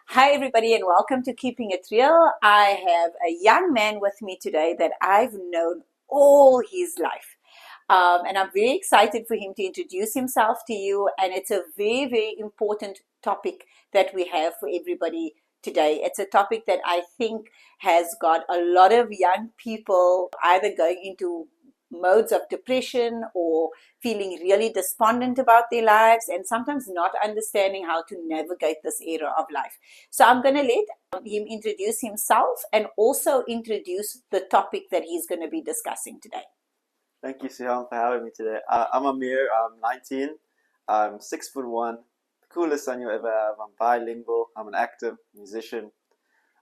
Hi, everybody, and welcome to Keeping It Real. I have a young man with me today that I've known all his life. And I'm very excited for him to introduce himself to you. And it's a very, very important topic that we have for everybody today. It's a topic that I think has got a lot of young people either going into modes of depression or feeling really despondent about their lives and sometimes not understanding how to navigate this era of life. So I'm going to let him introduce himself and also introduce the topic that he's going to be discussing today. Thank you, Sihan, for having me today. I'm Ameer. I'm 19. I'm 6'1", the coolest son you ever have. I'm bilingual. I'm an actor, musician.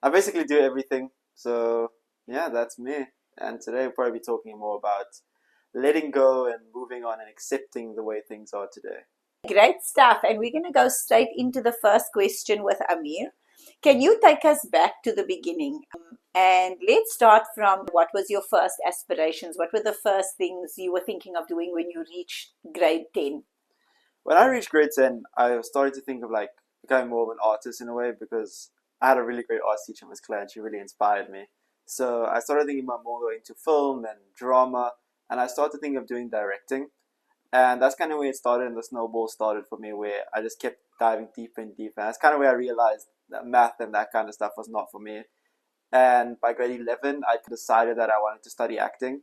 I basically do everything. So yeah, that's me. And today we'll probably be talking more about letting go and moving on and accepting the way things are today. Great stuff. And we're going to go straight into the first question with Ameer. Can you take us back to the beginning? And let's start from what was your first aspirations? What were the first things you were thinking of doing when you reached grade 10? When I reached grade 10, I started to think of like becoming more of an artist in a way because I had a really great art teacher, Miss Claire, and she really inspired me. So I started thinking about more going into film and drama, and I started thinking of doing directing. And that's kind of where it started, and the snowball started for me, where I just kept diving deeper and deeper. And that's kind of where I realized that math and that kind of stuff was not for me. And by grade 11, I decided that I wanted to study acting,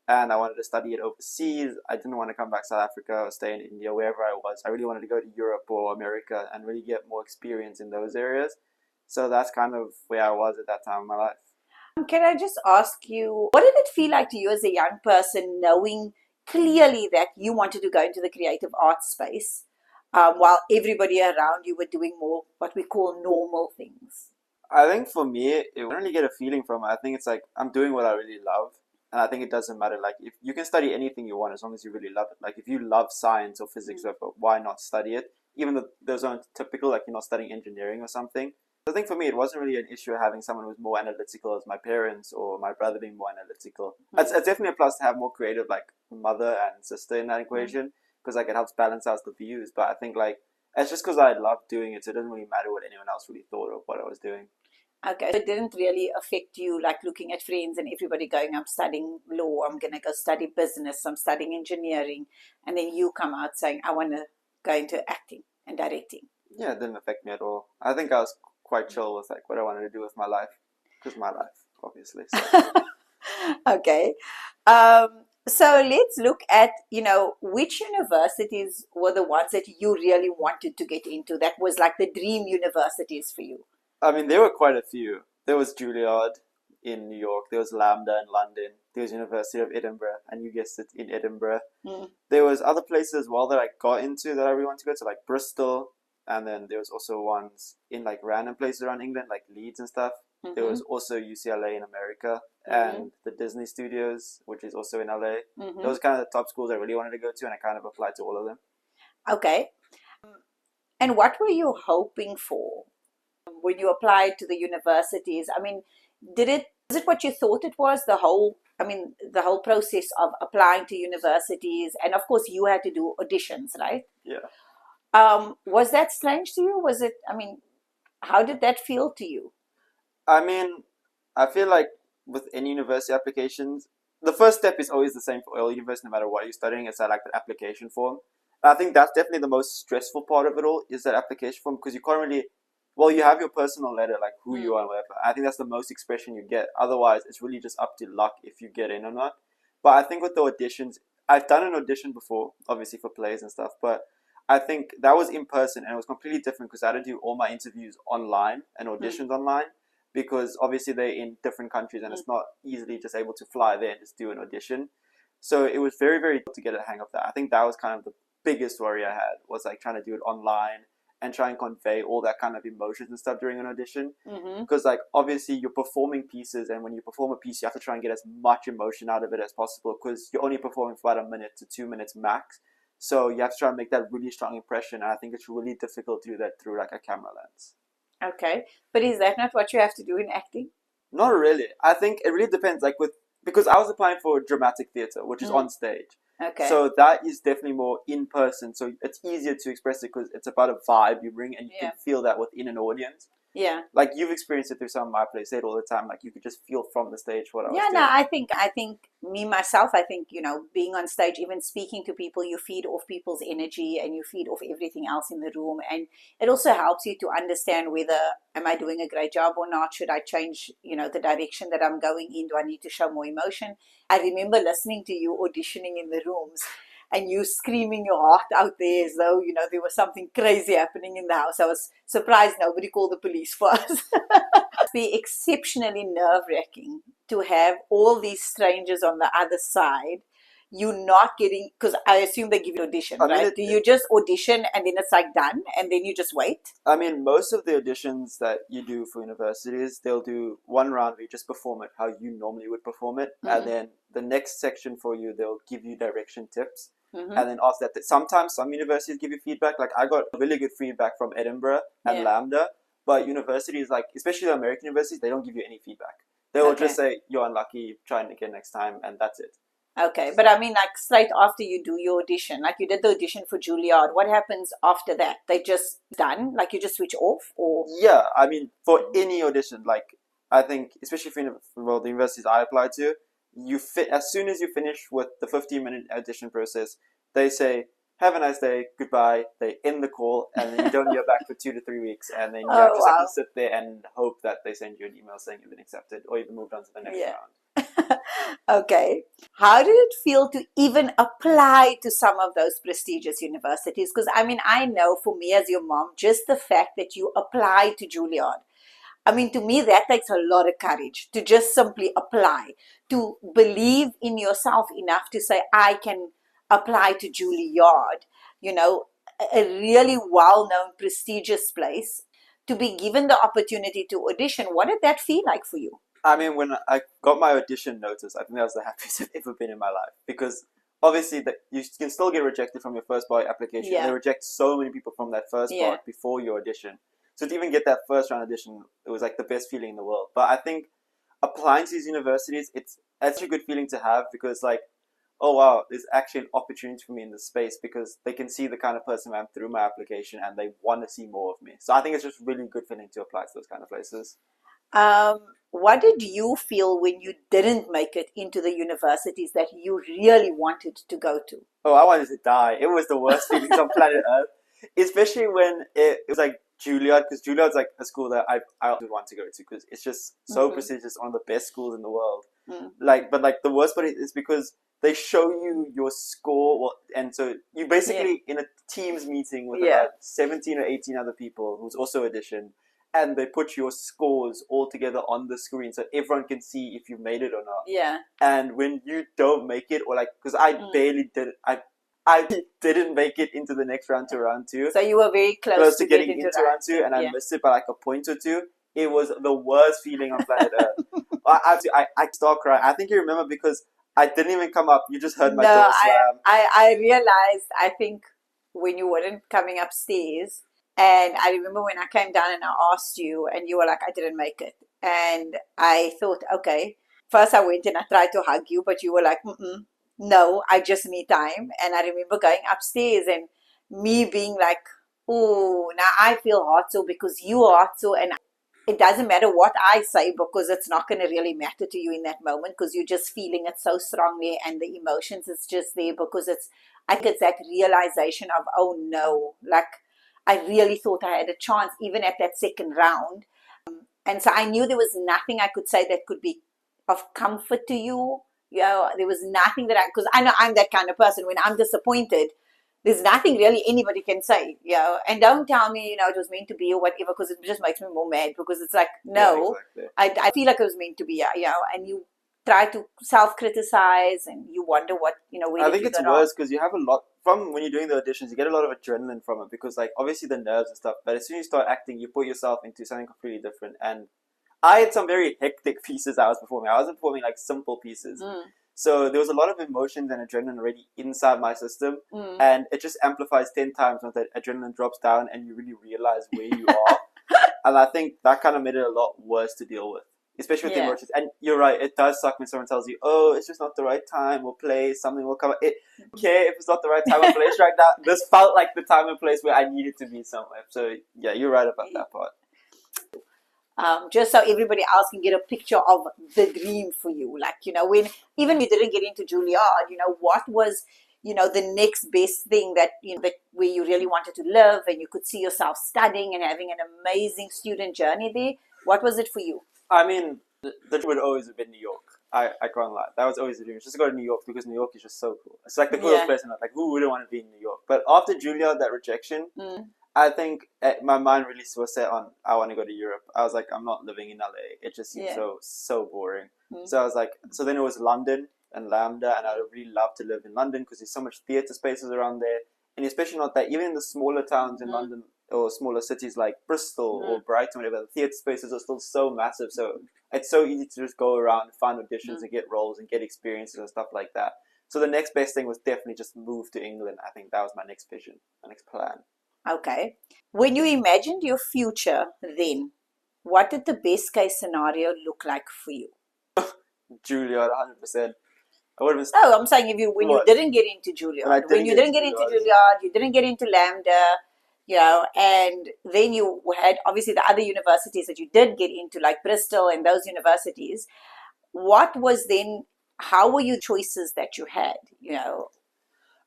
and I wanted to study it overseas. I didn't want to come back to South Africa or stay in India, wherever I was. I really wanted to go to Europe or America and really get more experience in those areas. So that's kind of where I was at that time in my life. Can I just ask you, what did it feel like to you as a young person knowing clearly that you wanted to go into the creative arts space while everybody around you were doing more what we call normal things? I think for me, it I don't really get a feeling from it. I think it's like I'm doing what I really love. And I think it doesn't matter. Like, if you can study anything you want as long as you really love it. Like, if you love science or physics, why not study it? Even though those aren't typical, like you're not studying engineering or something. I think for me, it wasn't really an issue having someone who's more analytical as my parents or my brother being more analytical. It's definitely a plus to have more creative, like mother and sister in that equation, because like it helps balance out the views. But I think like it's just because I love doing it, so it doesn't really matter what anyone else really thought of what I was doing. Okay, so it didn't really affect you, like looking at friends and everybody going, I'm studying law, I'm going to go study business, I'm studying engineering, and then you come out saying, I want to go into acting and directing. Yeah, it didn't affect me at all. I think I was quite chill with like what I wanted to do with my life, because my life, obviously. So. Okay. So let's look at, which universities were the ones that you really wanted to get into? That was like the dream universities for you. I mean, there were quite a few. There was Juilliard in New York. There was Lambda in London. There was University of Edinburgh, and you guessed it, in Edinburgh. Mm. There was other places as well that I got into that I really wanted to go to, like Bristol, and then there was also ones in like random places around England, like Leeds and stuff. Mm-hmm. There was also UCLA in America, Mm-hmm. and the Disney Studios, which is also in LA. Mm-hmm. Those are kind of the top schools I really wanted to go to, and I kind of applied to all of them. Okay. And what were you hoping for when you applied to the universities? I mean, was it what you thought it was? The whole process of applying to universities, and of course you had to do auditions, right? Yeah. Was that strange to you? How did that feel to you? I mean, I feel like with any university applications, the first step is always the same for all universities, no matter what you're studying. It's that like the application form. I think that's definitely the most stressful part of it all is that application form because you can't really, well, you have your personal letter, like who you are and whatever. I think that's the most expression you get. Otherwise, it's really just up to luck if you get in or not. But I think with the auditions, I've done an audition before, obviously for plays and stuff, but I think that was in person and it was completely different because I had to do all my interviews online and auditions online because obviously they're in different countries and it's not easily just able to fly there and just do an audition. So it was very, very difficult to get a hang of that. I think that was kind of the biggest worry I had was like trying to do it online and try and convey all that kind of emotions and stuff during an audition. Because like obviously you're performing pieces and when you perform a piece you have to try and get as much emotion out of it as possible because you're only performing for about a minute to 2 minutes max. So you have to try and make that really strong impression and I think it's really difficult to do that through like a camera lens. Okay, but is that not what you have to do in acting? Not really. I think it really depends. Like because I was applying for dramatic theatre, which is on stage. Okay. So that is definitely more in person. So it's easier to express it because it's about a vibe you bring and you can feel that within an audience. Yeah. Like you've experienced it through some of my plays, say it all the time. Like you could just feel from the stage what I was Yeah, no, doing. I think me myself, I think, being on stage, even speaking to people, you feed off people's energy and you feed off everything else in the room. And it also helps you to understand whether am I doing a great job or not? Should I change, the direction that I'm going in? Do I need to show more emotion? I remember listening to you auditioning in the rooms and you screaming your heart out there as though, there was something crazy happening in the house. I was surprised nobody called the police for us. Be exceptionally nerve-wracking to have all these strangers on the other side. You not getting, because I assume they give you audition, I mean, right? Do you just audition and then it's like done and then you just wait? I mean, most of the auditions that you do for universities, they'll do one round where you just perform it how you normally would perform it, and then the next section for you, they'll give you direction tips. And then after that, sometimes some universities give you feedback. Like I got really good feedback from Edinburgh and Yeah. Lambda, but universities, like especially the American universities, they don't give you any feedback. They will just say you're unlucky, try it again next time, and that's it. Okay, but I mean, like straight after you do your audition, like you did the audition for Juilliard, what happens after that? They just done, like you just switch off, or Yeah, I mean, for any audition, like I think, especially for the universities I applied to, you fit as soon as you finish with the 15-minute audition process, they say, "Have a nice day, goodbye." They end the call, and then you don't hear back for 2 to 3 weeks, and then you oh just have to wow, sit there and hope that they send you an email saying you've been accepted, or you've moved on to the next yeah. round. Okay. How did it feel to even apply to some of those prestigious universities? Because I mean, I know for me as your mom, just the fact that you applied to Juilliard, I mean, to me, that takes a lot of courage to just simply apply, to believe in yourself enough to say, I can apply to Juilliard, a really well known, prestigious place, to be given the opportunity to audition. What did that feel like for you? I mean, when I got my audition notice, I think that was the happiest I've ever been in my life, because obviously that you can still get rejected from your first part application, and they Yeah. reject so many people from that first Yeah. part before your audition. So to even get that first round audition, it was like the best feeling in the world. But I think applying to these universities, it's such a good feeling to have, because like, oh wow, there's actually an opportunity for me in this space, because they can see the kind of person I am through my application and they want to see more of me. So I think it's just really good feeling to apply to those kind of places. What did you feel when you didn't make it into the universities that you really wanted to go to? Oh, I wanted to die. It was the worst feelings on planet Earth, especially when it was like Juilliard, because Juilliard's like a school that I would want to go to, because it's just so prestigious, one of the best schools in the world. Like, but like the worst part is because they show you your score, and so you basically in a Teams meeting with about 17 or 18 other people who's also auditioned, and they put your scores all together on the screen so everyone can see if you made it or not. Yeah. And when you don't make it, or like, because I barely did, I didn't make it into the next round to round two. So you were very close to getting into round two, and I missed it by like a point or two. It was the worst feeling on planet Earth. I start crying. I think you remember, because I didn't even come up. You just heard my door slam. I realized, I think, when you weren't coming upstairs, and I remember when I came down and I asked you, and you were like, I didn't make it. And I thought, okay. First I went and I tried to hug you, but you were like, no, I just need time. And I remember going upstairs and me being like, oh, now I feel hot so because you are hot so, and it doesn't matter what I say because it's not going to really matter to you in that moment because you're just feeling it so strongly and the emotions is just there because I think it's that realization of, oh no, like I really thought I had a chance even at that second round. And so I knew there was nothing I could say that could be of comfort to you. There was nothing that because I know I'm that kind of person. When I'm disappointed, there's nothing really anybody can say, and don't tell me, it was meant to be or whatever, because it just makes me more mad because it's like, no, exactly. I feel like it was meant to be, and you try to self-criticize and you wonder what, where I think it's worse because you have a lot from when you're doing the auditions, you get a lot of adrenaline from it because like obviously the nerves and stuff, but as soon as you start acting, you put yourself into something completely different. And I had some very hectic pieces I was performing. I wasn't performing like simple pieces. So there was a lot of emotions and adrenaline already inside my system, and it just amplifies 10 times when that adrenaline drops down and you really realize where you are. And I think that kind of made it a lot worse to deal with, especially with the emotions. And you're right, it does suck when someone tells you, oh, it's just not the right time or place, something will come. Okay, if it's not the right time or place right now, this felt like the time and place where I needed to be somewhere. So yeah, you're right about that part. just so everybody else can get a picture of the dream for you. Like, when even you didn't get into Juilliard, what was, the next best thing that, that where you really wanted to live and you could see yourself studying and having an amazing student journey there? What was it for you? I mean, the dream would always have been New York. I can't lie. That was always the dream. Just to go to New York because New York is just so cool. It's like the coolest Yeah. place on earth. Like, who wouldn't want to be in New York? But after Juilliard, that rejection, Mm. I think my mind really was set on I want to go to Europe. I was like, I'm not living in LA. It just seems Yeah. so boring. Mm. So I was like, so then it was London and Lambda, and I would really love to live in London because there's so much theatre spaces around there, and especially not that even in the smaller towns in Mm. London or smaller cities like Bristol or Mm. Brighton, whatever, the theatre spaces are still so massive. So it's so easy to just go around, find auditions, Mm. and get roles and get experiences and stuff like that. So the next best thing was definitely just move to England. I think that was my next vision, my next plan. Okay. When you imagined your future then, what did the best case scenario look like for you? Juilliard, 100%. I would have been Oh, I'm saying if you when you what didn't get into when I Juilliard, when didn't you get didn't into get into Juilliard. Juilliard, you didn't get into Lambda, and then you had obviously the other universities that you did get into, like Bristol and those universities. What was then? How were your choices that you had?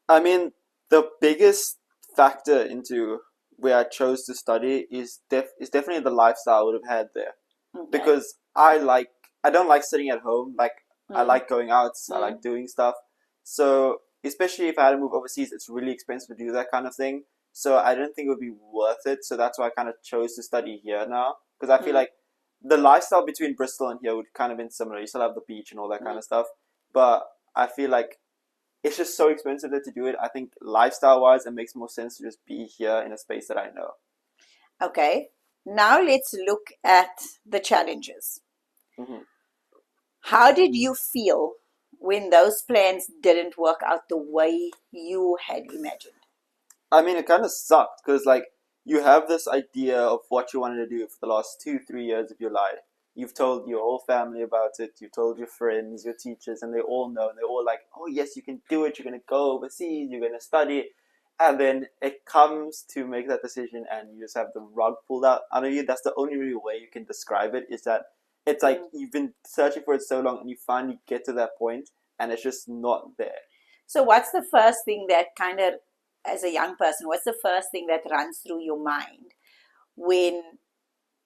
I mean, the biggest factor into where I chose to study is definitely the lifestyle I would have had there Okay. because I don't like sitting at home. Like I Mm, like going out. I mm, like doing stuff. So especially if I had to move overseas, it's really expensive to do that kind of thing. So I didn't think it would be worth it. So that's why I kind of chose to study here now because I feel mm, like the lifestyle between Bristol and here would kind of been similar. You still have the beach and all that kind mm. of stuff, but I feel like it's just so expensive there to do it. I think lifestyle wise, it makes more sense to just be here in a space that I know. Okay. Now let's look at the challenges. Hmm. How did you feel when those plans didn't work out the way you had imagined? I mean, it kind of sucked because like you have this idea of what you wanted to do for the last 2 3 years of your life. You've told your whole family about it. You've told your friends, your teachers, and they all know. And they're all like, "Oh yes, you can do it. You're gonna go overseas. You're gonna study." And then it comes to make that decision, and you just have the rug pulled out of you. That's the only real way you can describe it. Is that it's like Mm. you've been searching for it so long, and you finally get to that point, and it's just not there. So, what's the first thing that kind of, as a young person, what's the first thing that runs through your mind when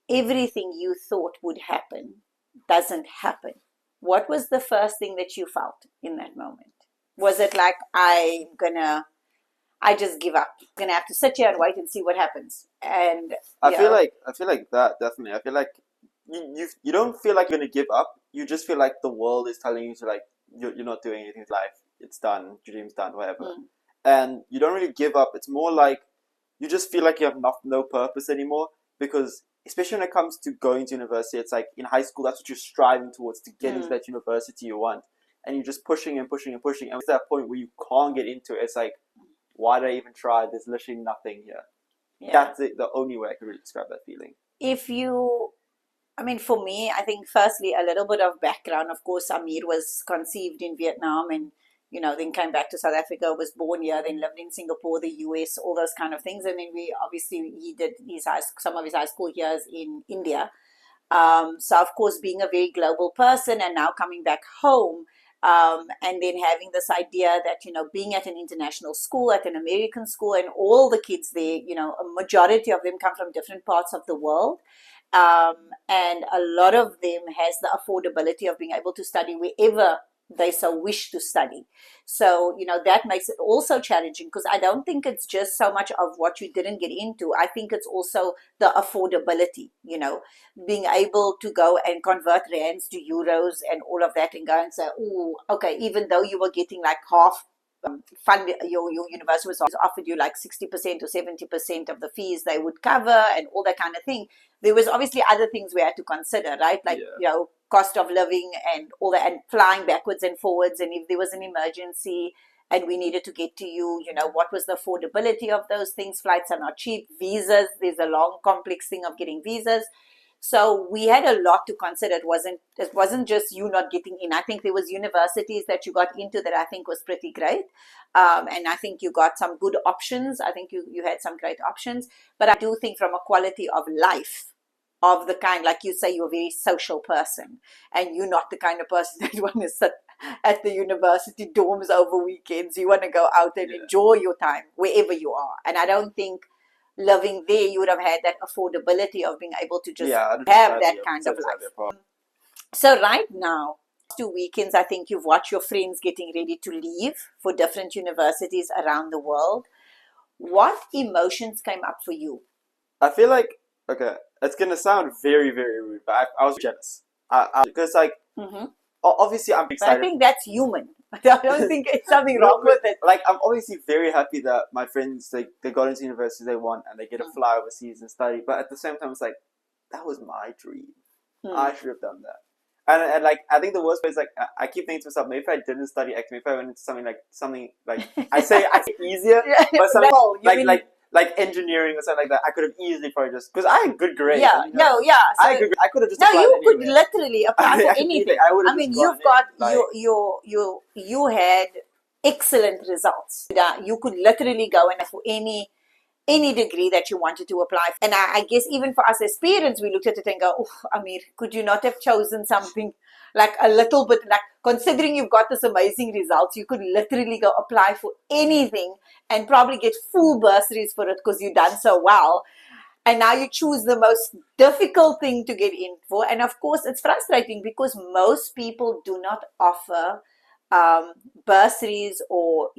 everything you thought would happen doesn't happen? What was the first thing that you felt in that moment? Was it like, I just give up? I'm gonna have to sit here and wait and see what happens. And, I feel like that definitely. I feel like you don't feel like you're gonna give up. You just feel like the world is telling you to like you're not doing anything with life. It's done. Your dream's done. Whatever. mm, And you don't really give up. It's more like you just feel like you have no purpose anymore because especially when it comes to going to university, it's like in high school that's what you're striving towards to get into mm, that university you want, and you're just pushing and pushing and pushing. And it's that point where you can't get into it. It's like why did I even try? There's literally nothing here. yeah. That's it, the only way I could really describe that feeling. If you I mean, for me, I think firstly, a little bit of background. Of course, Ameer was conceived in Vietnam and, then came back to South Africa, was born here, then lived in Singapore, the US, all those kind of things. And then he did some of his high school years in India. So, of course, being a very global person and now coming back home, and then having this idea that, being at an international school, at an American school, and all the kids there, a majority of them come from different parts of the world. And a lot of them has the affordability of being able to study wherever they so wish to study. So, that makes it also challenging because I don't think it's just so much of what you didn't get into. I think it's also the affordability, being able to go and convert rands to euros and all of that and go and say, oh, okay, even though you were getting like half fund, your university was offered you like 60% or 70% of the fees they would cover and all that kind of thing. There was obviously other things we had to consider, right? Like, Yeah. cost of living and all that, and flying backwards and forwards. And if there was an emergency and we needed to get to you, what was the affordability of those things? Flights are not cheap. Visas, there's a long, complex thing of getting visas. So we had a lot to consider. It wasn't just you not getting in. I think there was universities that you got into that I think was pretty great, and I think you got some good options. I think you had some great options, but I do think from a quality of life, of the kind, like you say, you're a very social person, and you're not the kind of person that want to sit at the university dorms over weekends. You want to go out and enjoy your time wherever you are. And I don't think living there you would have had that affordability of being able to just have that kind of life. So right now, 2 weekends, I think you've watched your friends getting ready to leave for different universities around the world. What emotions came up for you? I feel like, okay, it's gonna sound very, very rude, but I was jealous. Because like, Mm-hmm. obviously I'm But I excited. think that's human. I don't think it's something wrong with it. Like, I'm obviously very happy that my friends, they got into university they want and they get to fly overseas and study. But at the same time, it's like, that was my dream. I should have done that. And like, I think the worst part is like, I keep thinking to myself, maybe if I didn't study acting, maybe if I went into something like I say easier, but something like engineering or something like that, I could have easily probably just, because I had good grades. Yeah, no, yeah. So, I could have just no, applied you could anywhere. literally apply for anything. I mean, you've got you had excellent results. You could literally go in for any degree that you wanted to apply for. And I guess even for us as parents, we looked at it and go, oh, Ameer, could you not have chosen something like a little bit, like considering you've got this amazing results, you could literally go apply for anything and probably get full bursaries for it because you've done so well. And now you choose the most difficult thing to get in for. And of course, it's frustrating because most people do not offer bursaries or,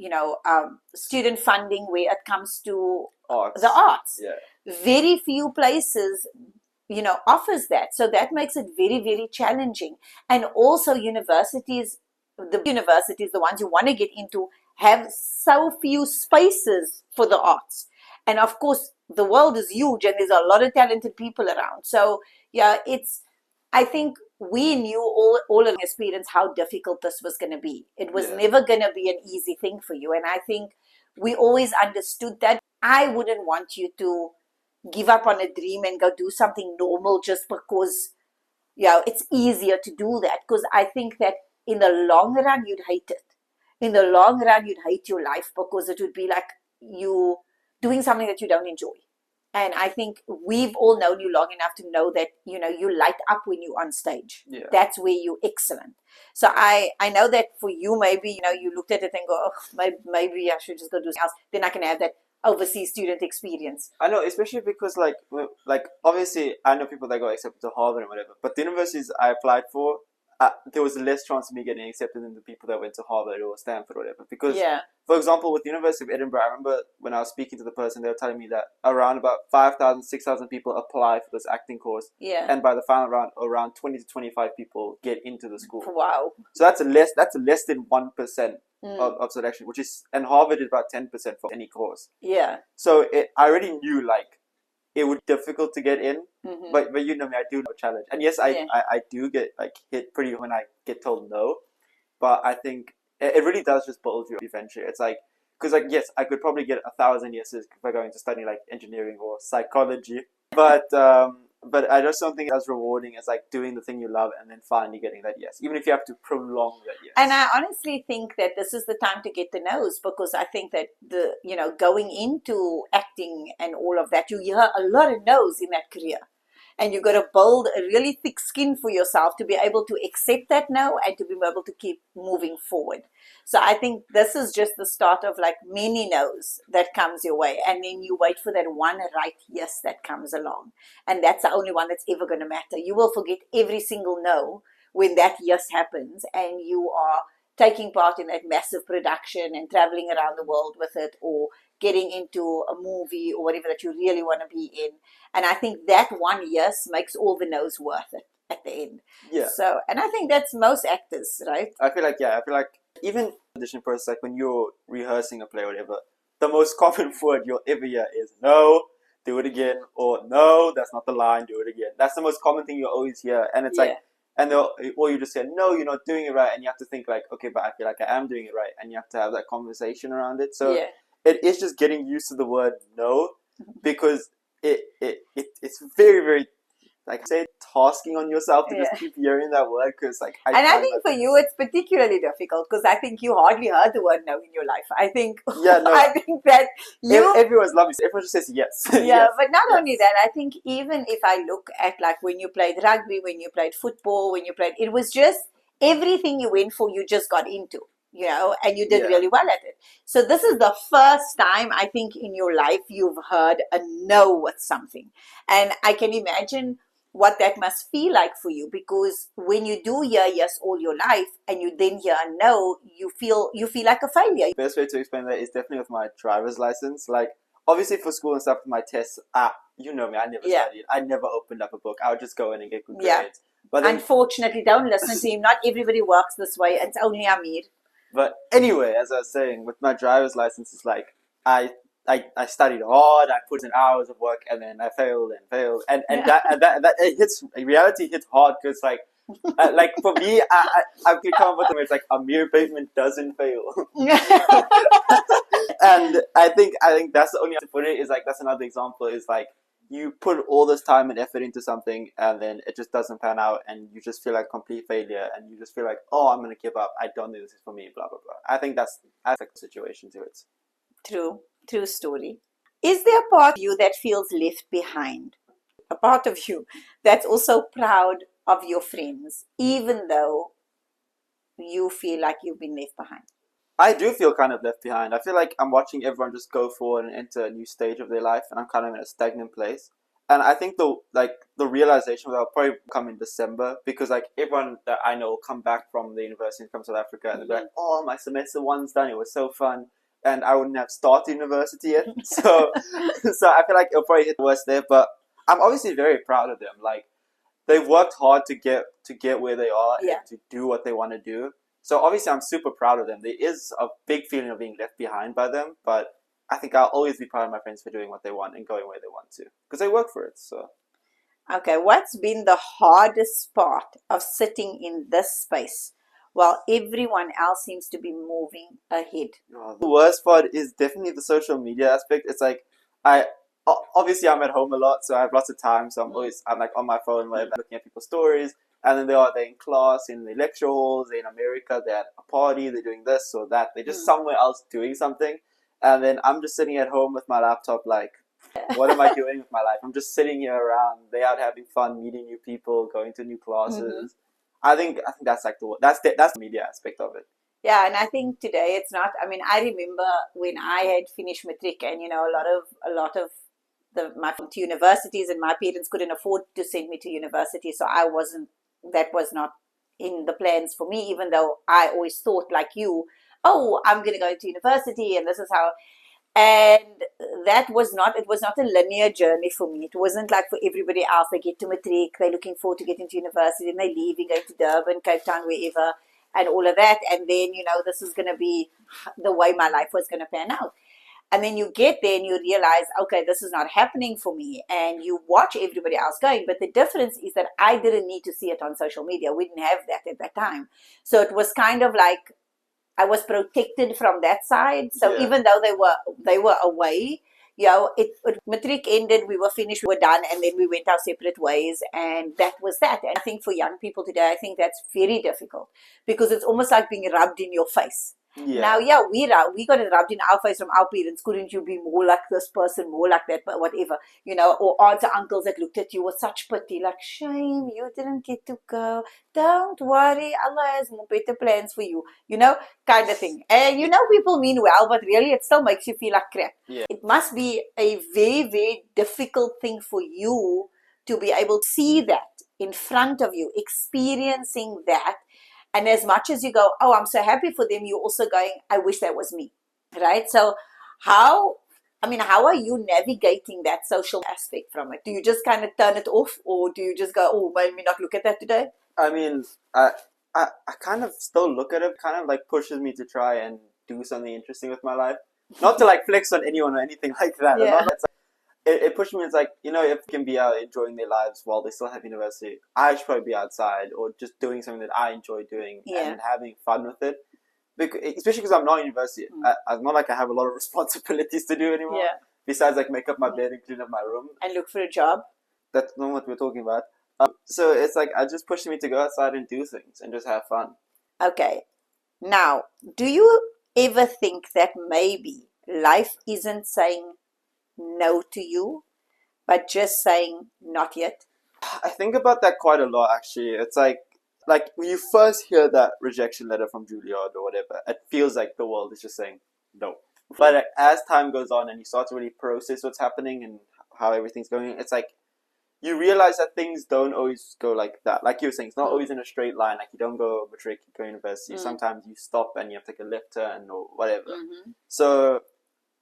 student funding where it comes to the arts. Yeah. Very few places, offers that. So that makes it very, very challenging. And also universities, the ones you want to get into, have so few spaces for the arts. And of course, the world is huge and there's a lot of talented people around. So yeah, I think we knew all of as parents how difficult this was going to be. It was never going to be an easy thing for you. And I think we always understood that. I wouldn't want you to give up on a dream and go do something normal just because, it's easier to do that. Because I think that in the long run, you'd hate it. In the long run, you'd hate your life because it would be like you doing something that you don't enjoy. And I think we've all known you long enough to know that, you light up when you're on stage. Yeah. That's where you're excellent. So I know that for you, maybe, you looked at it and go, oh, maybe I should just go do something else. Then I can have that overseas student experience. I know, especially because like obviously I know people that got accepted to Harvard and whatever, but the universities I applied for, there was less chance of me getting accepted than the people that went to Harvard or Stanford or whatever. Because, for example, with the University of Edinburgh, I remember when I was speaking to the person, they were telling me that around about 5,000, 6,000 people apply for this acting course. Yeah. And by the final round, around 20 to 25 people get into the school. Wow. So that's less than 1% of selection, which is, and Harvard is about 10% for any course. Yeah. So I already knew like it would be difficult to get in, but you know me, I do know a challenge, and yes, I do get like hit pretty when I get told no, but I think it really does just build you eventually. It's like, because like yes, I could probably get 1,000 yeses by going to study like engineering or psychology, but I just don't think it's as rewarding as like doing the thing you love and then finally getting that yes, even if you have to prolong that yes. And I honestly think that this is the time to get the no's, because I think that going into acting and all of that, you hear a lot of no's in that career. And you've got to build a really thick skin for yourself to be able to accept that no and to be able to keep moving forward. So I think this is just the start of like many no's that comes your way. And then you wait for that one right yes that comes along. And that's the only one that's ever going to matter. You will forget every single no when that yes happens and you are taking part in that massive production and traveling around the world with it, or getting into a movie or whatever that you really want to be in. And I think that one yes makes all the no's worth it at the end. Yeah. So, and I think that's most actors, right? I feel like even audition process, like when you're rehearsing a play or whatever, the most common word you'll ever hear is no, do it again, or no, that's not the line, do it again. That's the most common thing you always hear. And it's like, and or you just say, no, you're not doing it right. And you have to think like, okay, but I feel like I am doing it right. And you have to have that conversation around it. So it is just getting used to the word no, because it's very, very like say tasking on yourself to just Yeah. keep hearing that word because like I And I find think for myself. you, it's particularly difficult because I think you hardly heard the word no in your life. I think, Yeah, no, I think that you, everyone's lovely. So everyone just says yes, yeah, yes, but not only yes. that, I think even if I look at like when you played rugby, when you played football, when you played, it was just everything you went for, you just got into, and you did Yeah. really well at it. So this is the first time I think in your life you've heard a no with something. And I can imagine what that must feel like for you because when you do hear yes all your life and you then hear a no, you feel like a failure. Best way to explain that is definitely with my driver's license. Like, obviously for school and stuff, my tests, you know me, I never Yeah. studied. I never opened up a book. I would just go in and get good Yeah. grades. But then, Unfortunately, don't listen to him. Not everybody works this way. It's only Ameer. but anyway, as I was saying, with my driver's license, it's like I. I studied hard. I put in hours of work, and then I failed and failed, and that it hits reality hits hard because like for me, I could come up with them. It's like Amir Bateman doesn't fail. And I think that's the only way to put it is like that's another example is like you put all this time and effort into something and then it just doesn't pan out and you just feel like complete failure and you just feel like, oh, I'm gonna give up, I don't think this is for me, blah blah blah. I think that's like the situation to it. True story. Is there a part of you that feels left behind? A part of you that's also proud of your friends, even though you feel like you've been left behind? I do feel kind of left behind. I feel like I'm watching everyone just go forward and enter a new stage of their life and I'm kind of in a stagnant place. And I think the realization will probably come in December because like everyone that I know will come back from the university from South Africa and they'll be like, oh, my semester one's done, it was so fun. And I wouldn't have started university yet. So so I feel like it'll probably hit worse there. But I'm obviously very proud of them. Like they've worked hard to get where they are Yeah. and to do what they want to do. So obviously, I'm super proud of them. There is a big feeling of being left behind by them, but I think I'll always be proud of my friends for doing what they want and going where they want to because they work for it. So Okay, what's been the hardest part of sitting in this space while everyone else seems to be moving ahead? the worst part is definitely the social media aspect. It's like I obviously I'm at home a lot, so I have lots of time. So I'm like on my phone, whatever, looking at people's stories. And then they're in class, in the lecture halls, they're in America, they're at a party, they're doing this or that. They're just somewhere else doing something. And then I'm just sitting at home with my laptop, like, what am I doing with my life? I'm just sitting here around. They're out having fun, meeting new people, going to new classes. I think that's like that's the media aspect of it. Yeah, and I think today it's not. I mean, I remember when I had finished matric, and a lot of my to universities, and my parents couldn't afford to send me to university, so I wasn't. That was not in the plans for me. Even though I always thought like you, oh, I'm going to go to university, and this is how. And that was not. It was not a linear journey for me. It wasn't like for everybody else. They get to matric, they're looking forward to getting to university, and they leave and go to Durban, Cape Town, wherever and all of that. And then, this is going to be the way my life was going to pan out. And then you get there and you realize, okay, this is not happening for me. And you watch everybody else going. But the difference is that I didn't need to see it on social media. We didn't have that at that time. So it was kind of like I was protected from that side. So Yeah. even though they were away, matric ended, we were finished, we were done, and then we went our separate ways, and that was that. And I think for young people today, I think that's very difficult because it's almost like being rubbed in your face. Yeah. Now, yeah, we got it rubbed in our face from our parents. Couldn't you be more like this person, more like that, but whatever, or aunts or uncles that looked at you with such pity, like, shame, you didn't get to go. Don't worry, Allah has more better plans for you, kind of thing. And people mean well, but really it still makes you feel like crap. Yeah. It must be a very, very difficult thing for you to be able to see that in front of you, experiencing that. And as much as you go, oh, I'm so happy for them, you're also going, I wish that was me, right? So how are you navigating that social aspect from it? Do you just kind of turn it off, or do you just go, oh, let me not look at that today? I mean, I kind of still look at it, kind of like pushes me to try and do something interesting with my life. Not to like flex on anyone or anything like that. Yeah. It pushed me. It's like, if they can be out enjoying their lives while they still have university, I should probably be outside or just doing something that I enjoy doing and having fun with it. Especially because I'm not in university. I'm not like I have a lot of responsibilities to do anymore. Yeah. Besides like make up my bed and clean up my room. And look for a job. That's not what we're talking about. So it's like I just pushing me to go outside and do things and just have fun. Okay. Now, do you ever think that maybe life isn't saying no to you, but just saying not yet? I think about that quite a lot actually. It's like when you first hear that rejection letter from Juilliard or whatever, it feels like the world is just saying no. But as time goes on and you start to really process what's happening and how everything's going, it's like you realize that things don't always go like that. Like you were saying, it's not Mm, always in a straight line. Like you don't go matric, you go university. mm, Sometimes you stop and you have to take a left turn or whatever. mm-hmm, So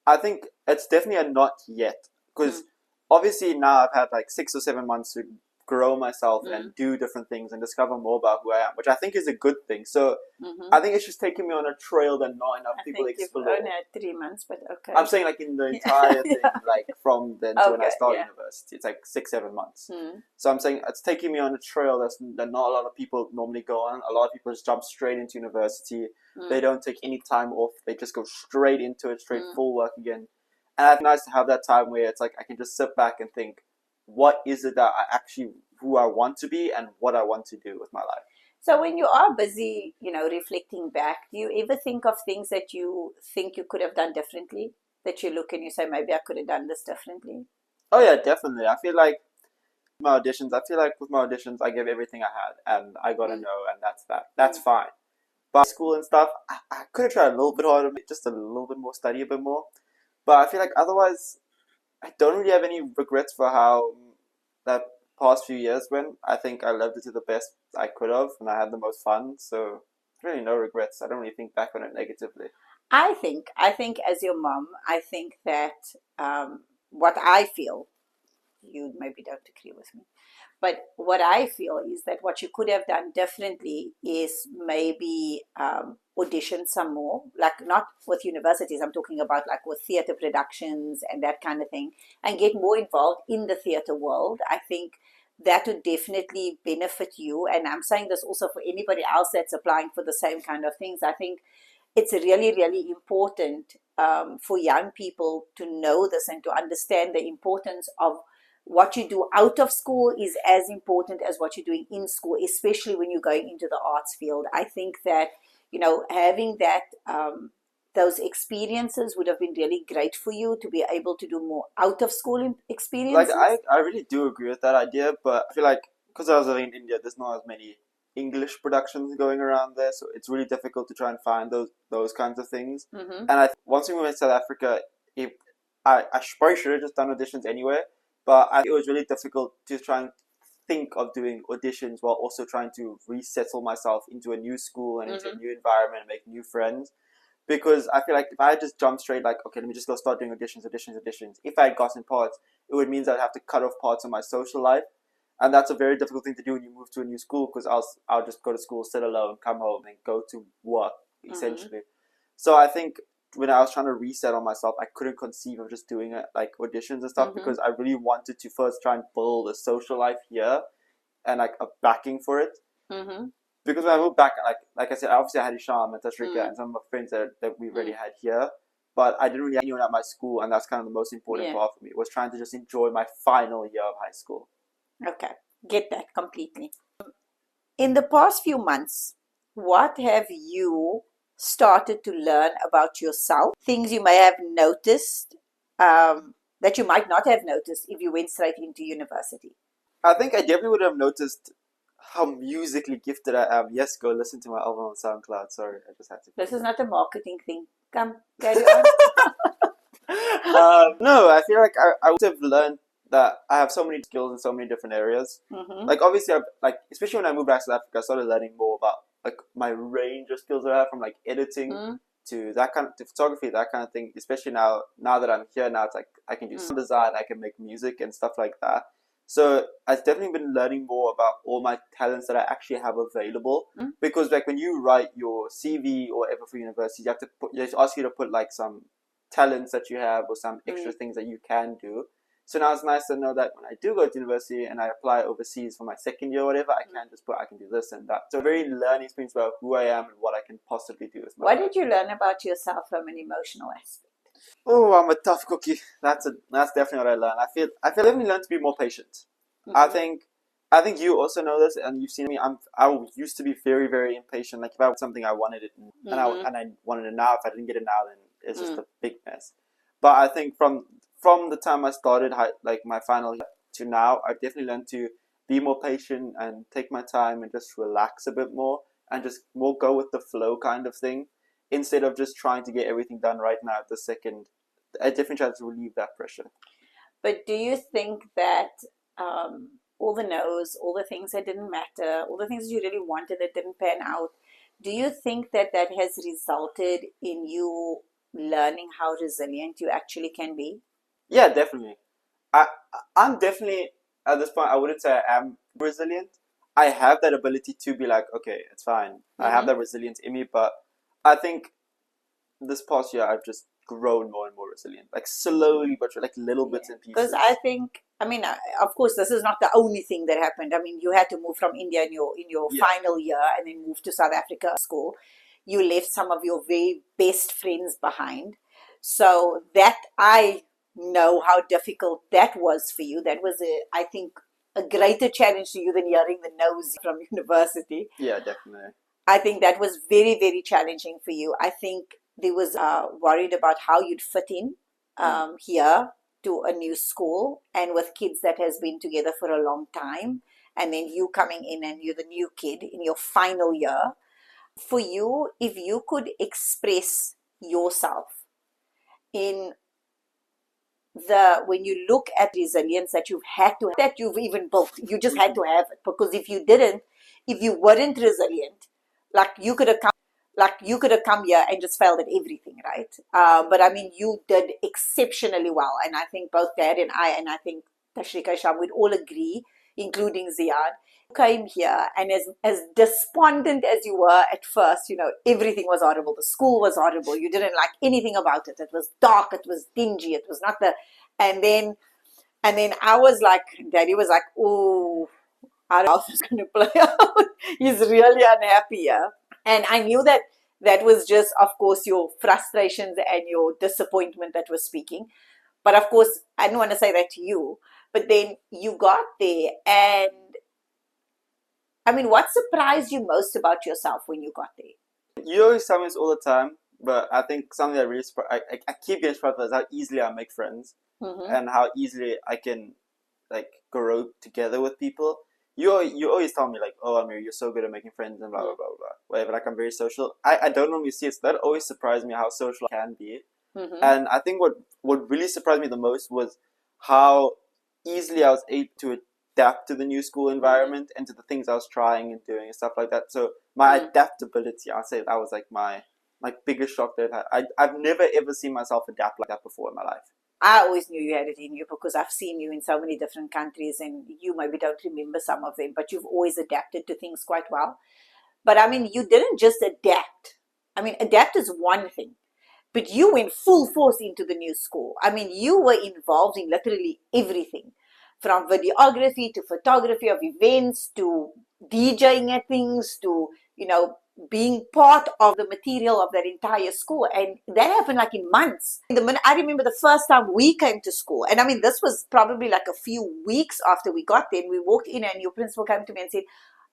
I think it's definitely a not yet mm, because obviously now I've had like 6 or 7 months to grow myself mm, and do different things and discover more about who I am, which I think is a good thing. So mm-hmm. I think it's just taking me on a trail that not enough I people think you've only explore. had 3 months, but I'm okay. saying like in the Yeah, entire thing, yeah. like from then to when I Okay, start yeah. university, it's like 6, 7 months. Mm, So I'm saying it's taking me on a trail that not a lot of people normally go on. A lot of people just jump straight into university. They mm, don't take any time off. They just go straight into it, straight mm. full work again. And it's nice to have that time where it's like I can just sit back and think, what is it that I actually who I want to be and what I want to do with my life. So when you are busy, reflecting back, do you ever think of things that you think you could have done differently? That you look and you say, maybe I could have done this differently? Oh yeah, definitely. I feel like my auditions. I feel like with my auditions, I gave everything I had, and I got a Mm, no, and that's that. That's mm, fine. But school and stuff, I could have tried a little bit harder, just a little bit more, study a bit more. But I feel like otherwise, I don't really have any regrets for how that past few years went. I think I lived it to the best I could have, and I had the most fun. So really, no regrets. I don't really think back on it negatively. I think as your mom, I think that what I feel, you maybe don't agree with me, but what I feel is that what you could have done differently is maybe audition some more, like not with universities, I'm talking about like with theater productions and that kind of thing, and get more involved in the theater world. I think that would definitely benefit you. And I'm saying this also for anybody else that's applying for the same kind of things. I think it's really, really important for young people to know this and to understand the importance of what you do out of school is as important as what you're doing in school, especially when you're going into the arts field. I think that, having that, those experiences would have been really great for you to be able to do more out of school Like I, experiences. I really do agree with that idea, but I feel like because I was living in India, there's not as many English productions going around there, so it's really difficult to try and find those kinds of things. Mm-hmm. And once we went to South Africa, I probably should have just done auditions anyway, but it was really difficult to try and think of doing auditions while also trying to resettle myself into a new school and into a Mm-hmm. new environment and make new friends because I feel like if I had just jumped straight, like, okay, let me just go start doing auditions, if I had gotten parts, it would mean that I'd have to cut off parts of my social life. And that's a very difficult thing to do when you move to a new school because I'll just go to school, sit alone, come home, and go to work, Mm-hmm. essentially. So I think when I was trying to reset on myself, I couldn't conceive of just doing it like auditions and stuff Mm-hmm. because I really wanted to first try and build a social life here and like a backing for it Mm-hmm. because when I moved back, like I said, obviously I had Isham and Tashrika Mm-hmm. and some of my friends that we already had here, but I didn't really have anyone at my school, and that's kind of the most important Yeah. part for me was trying to just enjoy my final year of high school. Okay. Get that completely. In the past few months, what have you started to learn about yourself? Things you may have noticed that you might not have noticed if you went straight into university. I think I definitely would have noticed how musically gifted I am. Yes, go listen to my album on SoundCloud. Sorry, I just had to This plug is that. not a marketing thing. Come, carry on. No, I feel like I would have learned that I have so many skills in so many different areas. Mm-hmm. Like obviously, like especially when I moved back to South Africa, I started learning more about like my range of skills that I have from like editing Mm-hmm. to that kind of to photography, that kind of thing. Especially now that I'm here, now it's like I can do sound design, I can make music and stuff like that. So I've definitely been learning more about all my talents that I actually have available. Because like when you write your CV or whatever for university, they have to ask you to put like some talents that you have or some extra Mm-hmm. things that you can do. So now it's nice to know that when I do go to university and I apply overseas for my second year or whatever, I can just put I can do this and that. So a very learning experience about who I am and what I can possibly do with my What life. did you learn about yourself from an emotional aspect? Oh, I'm a tough cookie. That's definitely what I learned. I feel I've definitely learned to be more patient. I Mm-hmm. think I think you also know this, and you've seen me. I used to be very, very impatient. Like if I want something, I wanted it, Mm-hmm. and I wanted it now. If I didn't get it now, then it's just Mm. a big mess. But I think from the time I started, like my final year to now, I've definitely learned to be more patient and take my time and just relax a bit more and just more go with the flow kind of thing instead of just trying to get everything done right now at the second. I definitely try to relieve that pressure. But do you think that all the no's, all the things that didn't matter, all the things that you really wanted that didn't pan out, do you think that that has resulted in you learning how resilient you actually can be? Yeah, definitely. I I'm definitely at this point. I wouldn't say I am resilient. I have that ability to be like, okay, it's fine. I have Mm-hmm. that resilience in me, but I think this past year I've just grown more and more resilient, like slowly, but like little bits Yeah, and because I pieces. think, I mean, of course, this is not the only thing that happened. I mean, you had to move from India in your Yeah, final year and then move to South Africa school. You left some of your very best friends behind. So that I know how difficult that was for you. That was I think, a greater challenge to you than hearing the no's from university. yeah, definitely. I think that was very, very challenging for you. I think there was worried about how you'd fit in Mm. here to a new school and with kids that has been together for a long time. And then you coming in and you're the new kid in your final year. For you, if you could express yourself in the when you look at resilience that you've had to that you've even built, you just had Hmm. to have it, because if you weren't resilient, like you could have come here and just failed at everything, right? But I mean, you did exceptionally well, and I think both Dad and I think Tashrika Sham would all agree, including Ziad, came here, and as despondent as you were at first, everything was horrible. The school was horrible. You didn't like anything about it. It was dark. It was dingy. It was not the, and then I was like, Daddy was like, oh, how is going to play out? He's really unhappy here. And I knew that that was just, of course, your frustrations and your disappointment that was speaking. But of course, I didn't want to say that to you. But then you got there, and I mean, what surprised you most about yourself when you got there? You always tell me this all the time, but I think something that really I keep getting surprised by is how easily I make friends Mm-hmm. and how easily I can like grow together with people. You always tell me like, oh, Amir, you're so good at making friends and blah blah blah blah. Whatever, like I'm very social. I don't normally see it, so that always surprised me how social I can be. Mm-hmm. And I think what really surprised me the most was how easily I was able to adapt to the new school Mm-hmm. environment and to the things I was trying and doing and stuff like that. So my Mm. adaptability, I'd say that was like my biggest shock that I've never ever seen myself adapt like that before in my life. I always knew you had it in you because I've seen you in so many different countries, and you maybe don't remember some of them, but you've always adapted to things quite well. But I mean, you didn't just adapt. I mean, adapt is one thing, but you went full force into the new school. I mean, you were involved in literally everything, from videography to photography of events to DJing at things to, being part of the material of that entire school. And that happened like in months. I remember the first time we came to school, and I mean, this was probably like a few weeks after we got there, and we walked in, and your principal came to me and said,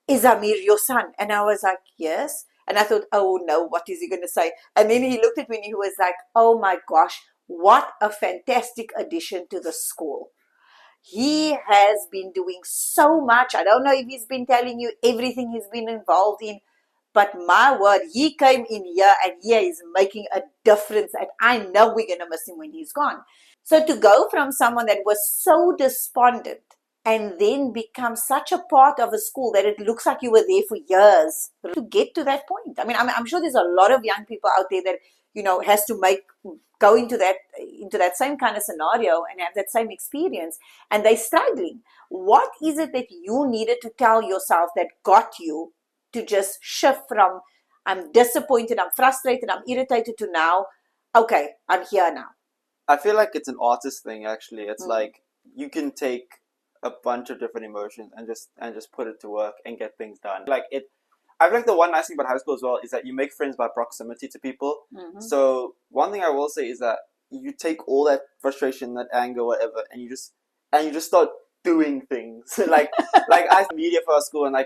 "Is Amir your son?" And I was like, "Yes." And I thought, "Oh no, what is he going to say?" And then he looked at me and he was like, "Oh my gosh, what a fantastic addition to the school. He has been doing so much. I don't know if he's been telling you everything he's been involved in, but my word, he came in here and he is making a difference. And I know we're going to miss him when he's gone." So to go from someone that was so despondent and then become such a part of a school that it looks like you were there for years to get to that point. I mean, I'm sure there's a lot of young people out there that, has to go into that same kind of scenario and have that same experience, and they're struggling. What is it that you needed to tell yourself that got you to just shift from I'm disappointed, I'm frustrated, I'm irritated to now, okay, I'm here now? I feel like it's an artist thing actually. It's Mm. like you can take a bunch of different emotions and just put it to work and get things done. Like it I feel like the one nice thing about high school as well is that you make friends by proximity to people. Mm-hmm. So one thing I will say is that you take all that frustration, that anger, whatever, and you just start doing things. Like I media for our school, and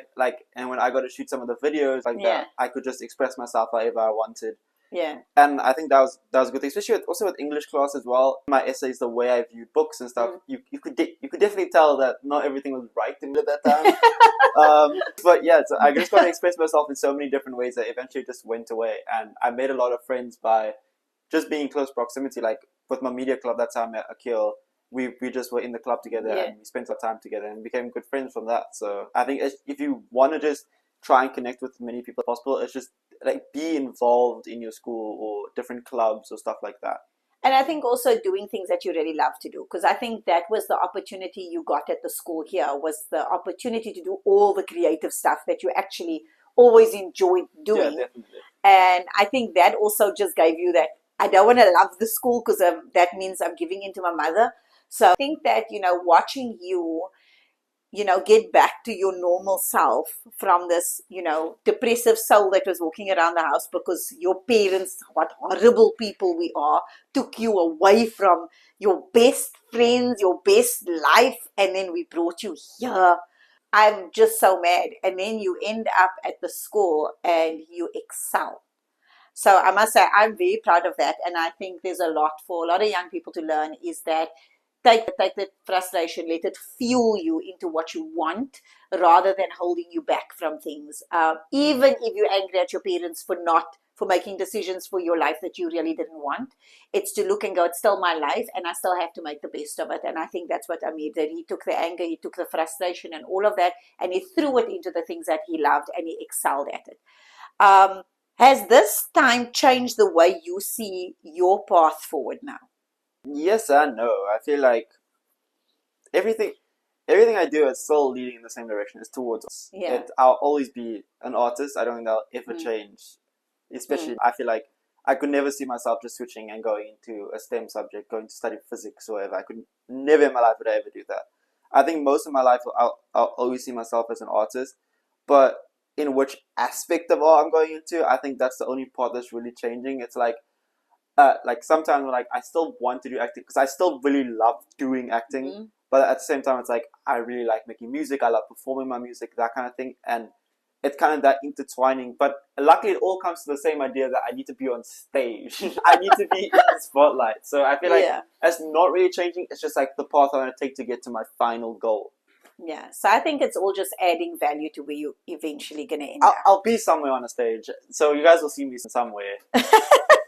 and when I got to shoot some of the videos like Yeah. that, I could just express myself however I wanted. Yeah. And I think that was a good thing, especially also with English class as well. My essays, the way I viewed books and stuff, you could definitely tell that not everything was right to me at that time. But yeah, so I just got to express myself in so many different ways that eventually just went away, and I made a lot of friends by just being in close proximity. Like with my media club, that time at Akil, we just were in the club together, Yeah. and we spent our time together and became good friends from that. So I think if you want to just try and connect with as many people as possible, it's just like be involved in your school or different clubs or stuff like that. And I think also doing things that you really love to do, because I think that was the opportunity you got at the school here, was the opportunity to do all the creative stuff that you actually always enjoyed doing. Yeah, definitely. And I think that also just gave you that, I don't want to love the school because that means I'm giving in to my mother. So I think that, watching you, get back to your normal self from this, depressive soul that was walking around the house because your parents, what horrible people we are, took you away from your best friends, your best life, and then we brought you here. I'm just so mad. And then you end up at the school and you excel. So I must say, I'm very proud of that. And I think there's a lot for a lot of young people to learn, is that take the frustration, let it fuel you into what you want rather than holding you back from things. Even if you're angry at your parents for making decisions for your life that you really didn't want, it's to look and go, it's still my life and I still have to make the best of it. And I think that's what Ameer did. He took the anger, he took the frustration and all of that, and he threw it into the things that he loved and he excelled at it. Has this time changed the way you see your path forward now? Yes and no. I feel like everything everything I do is still leading in the same direction. It's towards us. Yeah. I'll always be an artist. I don't think that'll ever change. Especially, I feel like I could never see myself just switching and going into a STEM subject, going to study physics or whatever. I could never in my life would I ever do that. I think most of my life I'll always see myself as an artist, but in which aspect of art I'm going into, I think that's the only part that's really changing. It's like sometimes like I still want to do acting because I still really love doing acting, but at the same time it's like I really like making music. I love performing my music, that kind of thing, and it's kind of that intertwining. But luckily, it all comes to the same idea that I need to be on stage. I need to be in the spotlight. So I feel like it's not really changing. It's just like the path I'm gonna take to get to my final goal. Yeah, so I think it's all just adding value to where you eventually gonna end up. I'll be somewhere on a stage, so you guys will see me somewhere.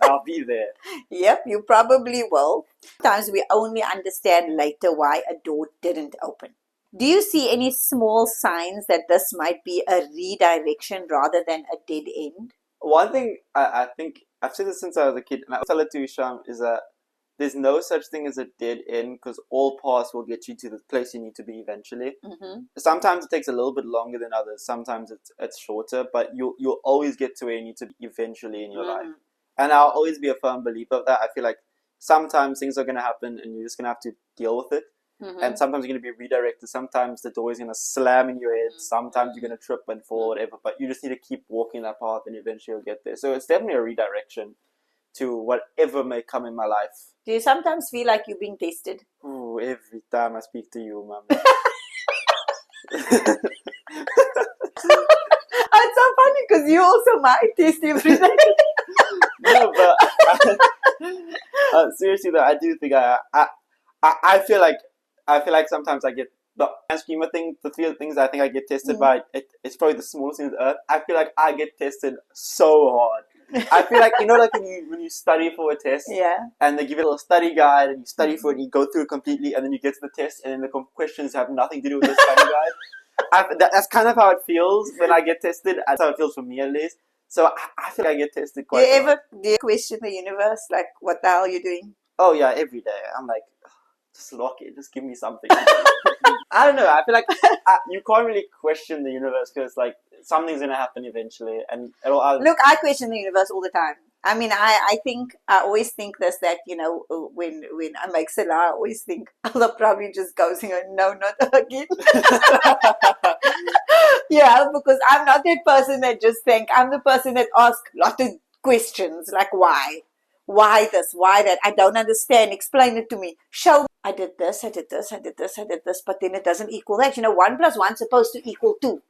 I'll be there. Yep, you probably will. Sometimes we only understand later why a door didn't open. Do you see any small signs that this might be a redirection rather than a dead end? One thing I think I've said this since I was a kid, and I tell it to Isham, is that there's no such thing as a dead end because all paths will get you to the place you need to be eventually. Sometimes it takes a little bit longer than others. Sometimes it's shorter, but you'll always get to where you need to be eventually in your life. And I'll always be a firm believer of that. I feel like sometimes things are going to happen and you're just going to have to deal with it. And sometimes you're going to be redirected. Sometimes the door is going to slam in your head. Sometimes you're going to trip and fall, whatever. But you just need to keep walking that path and eventually you'll get there. So it's definitely a redirection to whatever may come in my life. Do you sometimes feel like you're being tested? Ooh, every time I speak to you, mom. It's so funny because you also might test every day. No, but seriously though, I do think I feel like sometimes I get the scheme of things, the few things I think I get tested by. It's probably the smallest thing on earth. I feel like I get tested so hard. I feel like like when you study for a test, and they give you a little study guide, and you study for it, and you go through it completely, and then you get to the test, and then the questions have nothing to do with the study guide. That's kind of how it feels when I get tested. That's how it feels for me at least. So I feel like I get tested quite a lot. Do you question the universe? Like, what the hell are you doing? Oh yeah, every day. I'm like, just lock it. Just give me something. I don't know. I feel like you can't really question the universe because like something's gonna happen eventually, and look, I question the universe all the time. I mean, I always think this, that when I make salah, I always think Allah probably just goes and goes, no, not again. Yeah, because I'm not that person that just think. I'm the person that asks lots of questions like why this, why that. I don't understand. Explain it to me. Show me. I did this, I did this, I did this, I did this, but then it doesn't equal that. 1 + 1 supposed to equal 2.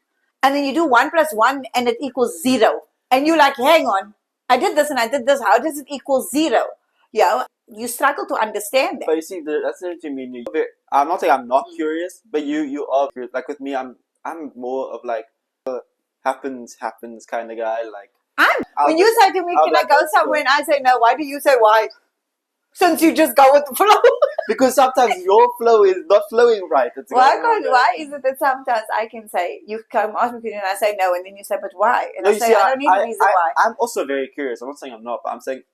And then you do 1 + 1 and it equals 0. And you're like, hang on, I did this and I did this. How does it equal 0? You struggle to understand that. But you see, that's what you mean. I'm not saying I'm not curious, but you are curious. Like with me, I'm more of like happens kind of guy. Like When you say to me, can I go somewhere? And I say no, why do you say why? Since you just go with the flow. Because sometimes your flow is not flowing right. Why is it that sometimes I can say, you come ask me and I say no, and then you say, but why? And No, I say, I don't need a reason why. I'm also very curious. I'm not saying I'm not, but I'm saying,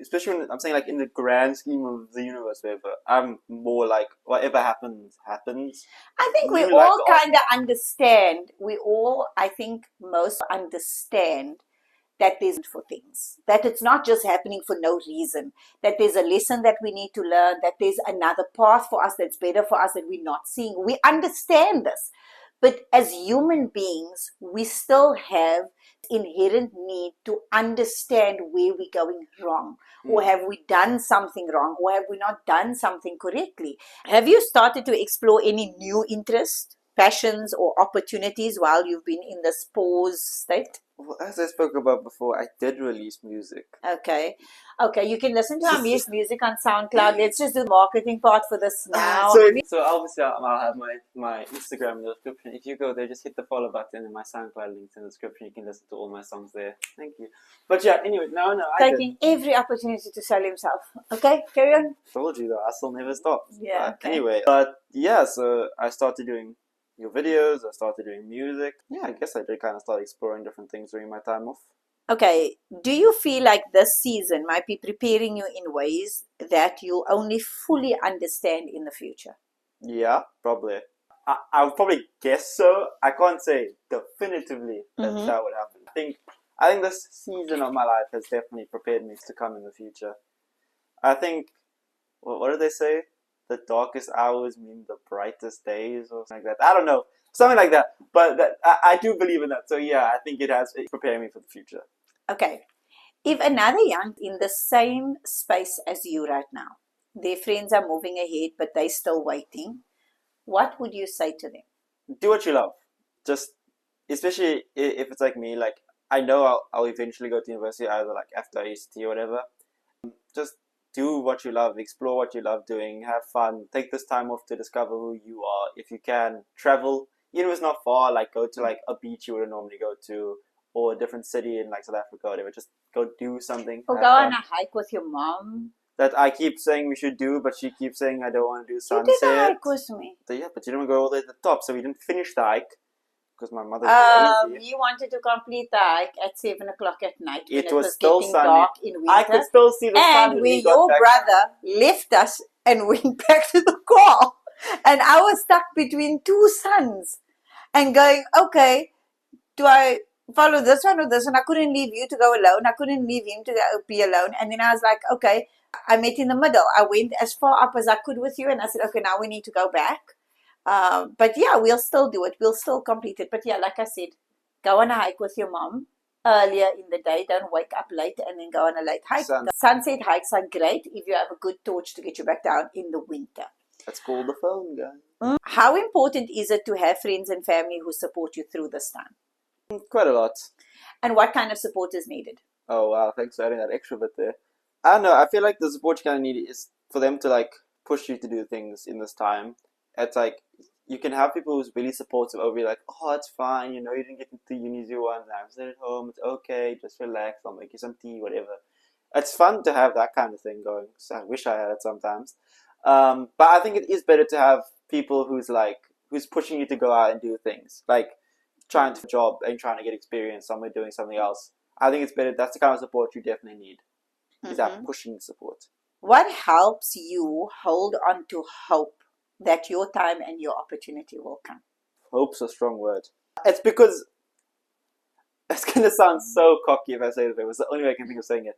especially when I'm saying like in the grand scheme of the universe, whatever, I'm more like whatever happens, happens. I think we all kind of understand. I think most understand that there's for things, that it's not just happening for no reason, that there's a lesson that we need to learn, that there's another path for us that's better for us that we're not seeing. We understand this. But as human beings, we still have inherent need to understand where we're going wrong, or have we done something wrong, or have we not done something correctly. Have you started to explore any new interests, passions, or opportunities while you've been in this pause state? Well, as I spoke about before, I did release music. Okay, you can listen to Ameer's music on SoundCloud. Let's just do the marketing part for this now. So obviously I'll have my Instagram in the description. If you go there, just hit the follow button and my SoundCloud links in the description. You can listen to all my songs there. Thank you. But yeah, anyway, taking every opportunity to sell himself. Okay, carry on. Told you though, I still never stop. Yeah. Okay. Anyway, but yeah, so I started doing your videos. I started doing music. Yeah, I guess I did kind of start exploring different things during my time off. Okay, do you feel like this season might be preparing you in ways that you'll only fully understand in the future? Yeah, probably. I would probably guess so. I can't say definitively that that would happen. I think this season of my life has definitely prepared me to come in the future. I think, what do they say? The darkest hours mean the brightest days, or something like that. I don't know, something like that. But I do believe in that. So yeah, I think it's preparing me for the future. Okay, if another young in the same space as you right now, their friends are moving ahead, but they're still waiting, what would you say to them? Do what you love. Just, especially if it's like me, like I know I'll eventually go to university, either like after ACT or whatever. Just do what you love, explore what you love doing, have fun, take this time off to discover who you are. If you can, travel, even if it's not far, like go to like a beach you wouldn't normally go to, or a different city in like South Africa or whatever. Just go do something. Or go on a hike with your mom. That I keep saying we should do, but she keeps saying I don't want to do sunset. You did a hike with me. So yeah, but you didn't go all the way to the top, so we didn't finish the hike. Because my mother's lazy. You wanted to complete the hike at 7 o'clock at night. It was still getting sunny. Dark in winter. I could still see the sun. And where your brother left us and went back to the car. And I was stuck between two suns and going, okay, do I follow this one or this one? I couldn't leave you to go alone. I couldn't leave him to be alone. And then I was like, okay, I met in the middle. I went as far up as I could with you. And I said, okay, now we need to go back. But yeah, we'll still do it. We'll still complete it. But yeah, like I said, go on a hike with your mom earlier in the day. Don't wake up late and then go on a late hike. Sunset hikes are great if you have a good torch to get you back down in the winter. Let's call the phone guy. How important is it to have friends and family who support you through this time? Quite a lot. And what kind of support is needed? Oh wow, thanks for adding that extra bit there. I don't know, I feel like the support you kind of need is for them to like push you to do things in this time. It's like, you can have people who's really supportive over you, like, oh, it's fine, you didn't get into the unis you want, I'm sitting at home, it's okay, just relax, I'll make you some tea, whatever. It's fun to have that kind of thing going, so I wish I had it sometimes. But I think it is better to have people who's pushing you to go out and do things, like trying to job and trying to get experience somewhere doing something else. I think it's better, that's the kind of support you definitely need, is that pushing support. What helps you hold on to hope that your time and your opportunity will come? Hope's a strong word. It's because, it's going to sound so cocky if I say it, but it's the only way I can think of saying it.